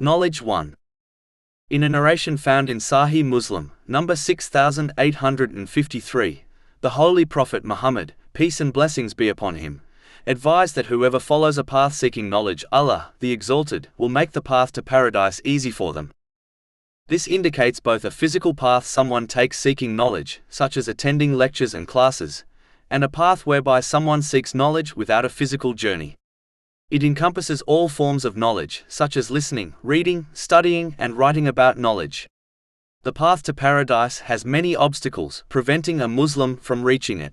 Knowledge 1. In a narration found in Sahih Muslim, number 6853, the Holy Prophet Muhammad, peace and blessings be upon him, advised that whoever follows a path seeking knowledge, Allah, the Exalted, will make the path to paradise easy for them. This indicates both a physical path someone takes seeking knowledge, such as attending lectures and classes, and a path whereby someone seeks knowledge without a physical journey. It encompasses all forms of knowledge, such as listening, reading, studying, and writing about knowledge. The path to paradise has many obstacles, preventing a Muslim from reaching it.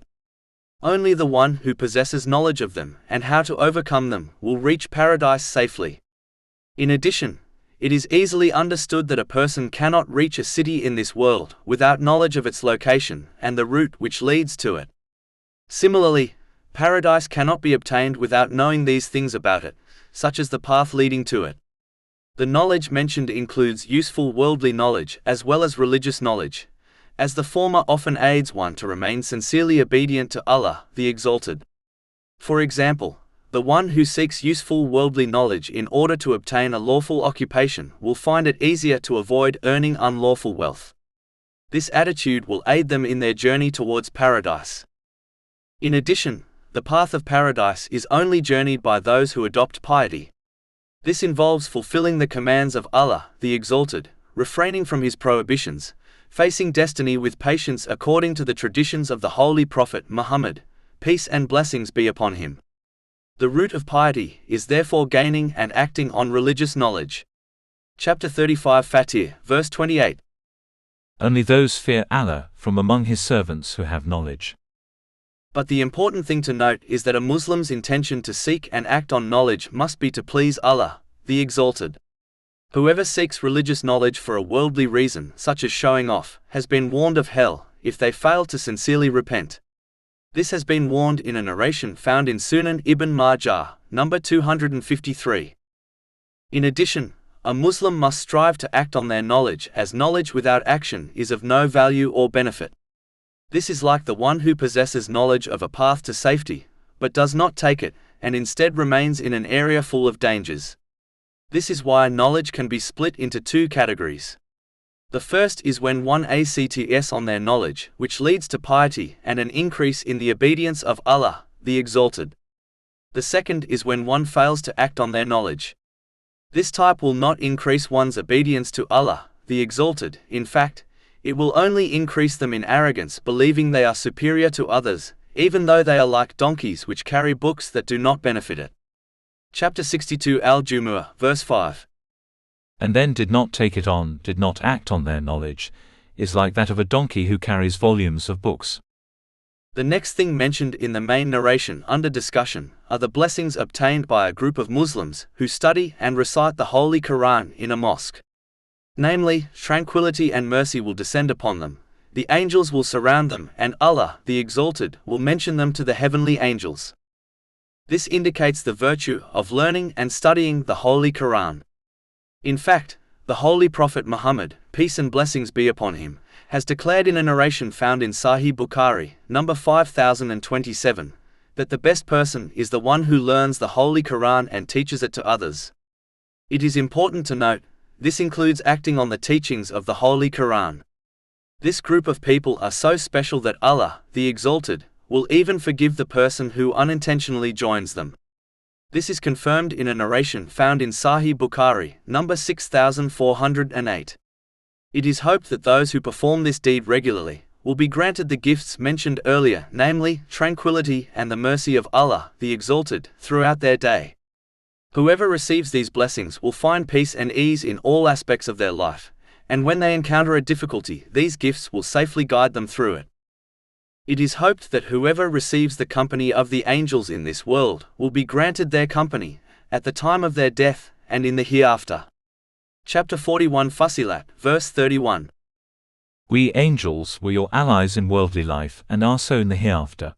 Only the one who possesses knowledge of them, and how to overcome them, will reach paradise safely. In addition, it is easily understood that a person cannot reach a city in this world without knowledge of its location and the route which leads to it. Similarly, paradise cannot be obtained without knowing these things about it, such as the path leading to it. The knowledge mentioned includes useful worldly knowledge as well as religious knowledge, as the former often aids one to remain sincerely obedient to Allah, the Exalted. For example, the one who seeks useful worldly knowledge in order to obtain a lawful occupation will find it easier to avoid earning unlawful wealth. This attitude will aid them in their journey towards paradise. In addition, the path of paradise is only journeyed by those who adopt piety. This involves fulfilling the commands of Allah, the Exalted, refraining from His prohibitions, facing destiny with patience according to the traditions of the Holy Prophet Muhammad, peace and blessings be upon him. The root of piety is therefore gaining and acting on religious knowledge. Chapter 35 Fatir, verse 28. Only those fear Allah from among His servants who have knowledge. But the important thing to note is that a Muslim's intention to seek and act on knowledge must be to please Allah, the Exalted. Whoever seeks religious knowledge for a worldly reason, such as showing off, has been warned of hell, if they fail to sincerely repent. This has been warned in a narration found in Sunan Ibn Majah, number 253. In addition, a Muslim must strive to act on their knowledge, as knowledge without action is of no value or benefit. This is like the one who possesses knowledge of a path to safety, but does not take it, and instead remains in an area full of dangers. This is why knowledge can be split into two categories. The first is when one acts on their knowledge, which leads to piety and an increase in the obedience of Allah, the Exalted. The second is when one fails to act on their knowledge. This type will not increase one's obedience to Allah, the Exalted. In fact, it will only increase them in arrogance, believing they are superior to others, even though they are like donkeys which carry books that do not benefit it. Chapter 62 Al-Jumu'ah, verse 5. And then did not take it on, did not act on their knowledge, is like that of a donkey who carries volumes of books. The next thing mentioned in the main narration under discussion are the blessings obtained by a group of Muslims who study and recite the Holy Quran in a mosque. Namely, tranquility and mercy will descend upon them, the angels will surround them, and Allah, the Exalted, will mention them to the heavenly angels. This indicates the virtue of learning and studying the Holy Quran. In fact, the Holy Prophet Muhammad, peace and blessings be upon him, has declared in a narration found in Sahih Bukhari, number 5027, that the best person is the one who learns the Holy Quran and teaches it to others. It is important to note, this includes acting on the teachings of the Holy Quran. This group of people are so special that Allah, the Exalted, will even forgive the person who unintentionally joins them. This is confirmed in a narration found in Sahih Bukhari, number 6408. It is hoped that those who perform this deed regularly will be granted the gifts mentioned earlier, namely, tranquility and the mercy of Allah, the Exalted, throughout their day. Whoever receives these blessings will find peace and ease in all aspects of their life, and when they encounter a difficulty, these gifts will safely guide them through it. It is hoped that whoever receives the company of the angels in this world will be granted their company at the time of their death and in the hereafter. Chapter 41 Fussilat, verse 31. We angels were your allies in worldly life and are so in the hereafter.